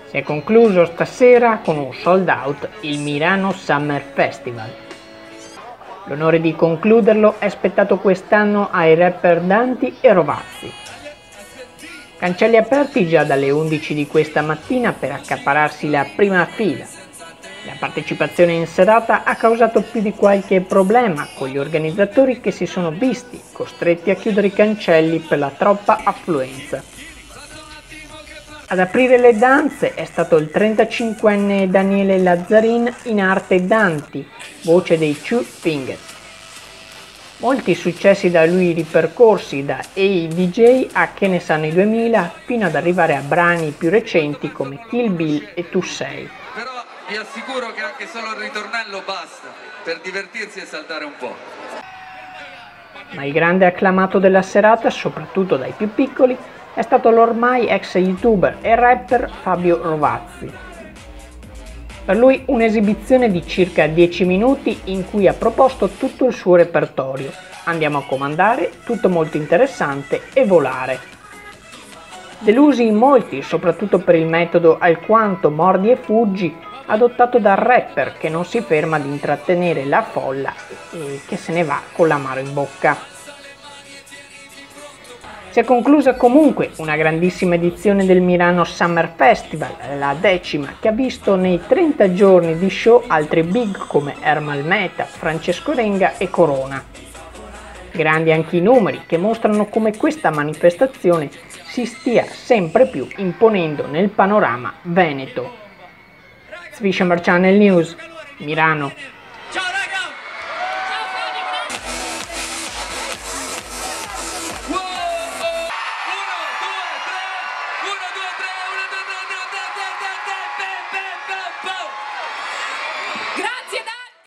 Si è concluso stasera con un sold out il Milano Summer Festival. L'onore di concluderlo è spettato quest'anno ai rapper Danti e Rovazzi. Cancelli aperti già dalle 11 di questa mattina per accaparrarsi la prima fila. La partecipazione in serata ha causato più di qualche problema con gli organizzatori che si sono visti costretti a chiudere i cancelli per la troppa affluenza. Ad aprire le danze è stato il 35enne Daniele Lazzarin in arte Danti, voce dei Two Fingers. Molti successi da lui ripercorsi da Hey DJ a Che ne sanno i 2000 fino ad arrivare a brani più recenti come Kill Bill e Tu sei. Però vi assicuro che anche solo il ritornello basta per divertirsi e saltare un po'. Ma il grande acclamato della serata, soprattutto dai più piccoli, è stato l'ormai ex youtuber e rapper Fabio Rovazzi. Per lui un'esibizione di circa 10 minuti in cui ha proposto tutto il suo repertorio. Andiamo a comandare, tutto molto interessante e volare. Delusi in molti, soprattutto per il metodo alquanto mordi e fuggi adottato dal rapper che non si ferma di intrattenere la folla e che se ne va con l'amaro in bocca. Si è conclusa comunque una grandissima edizione del Milano Summer Festival, la 10ª, che ha visto nei 30 giorni di show altri big come Ermal Meta, Francesco Renga e Corona. Grandi anche i numeri che mostrano come questa manifestazione si stia sempre più imponendo nel panorama veneto. Swishammer Channel News, Milano. Uno, due, tre, 1, 2, 3, 1, 2, 3, 1, 2, 3, 1, 2, 3.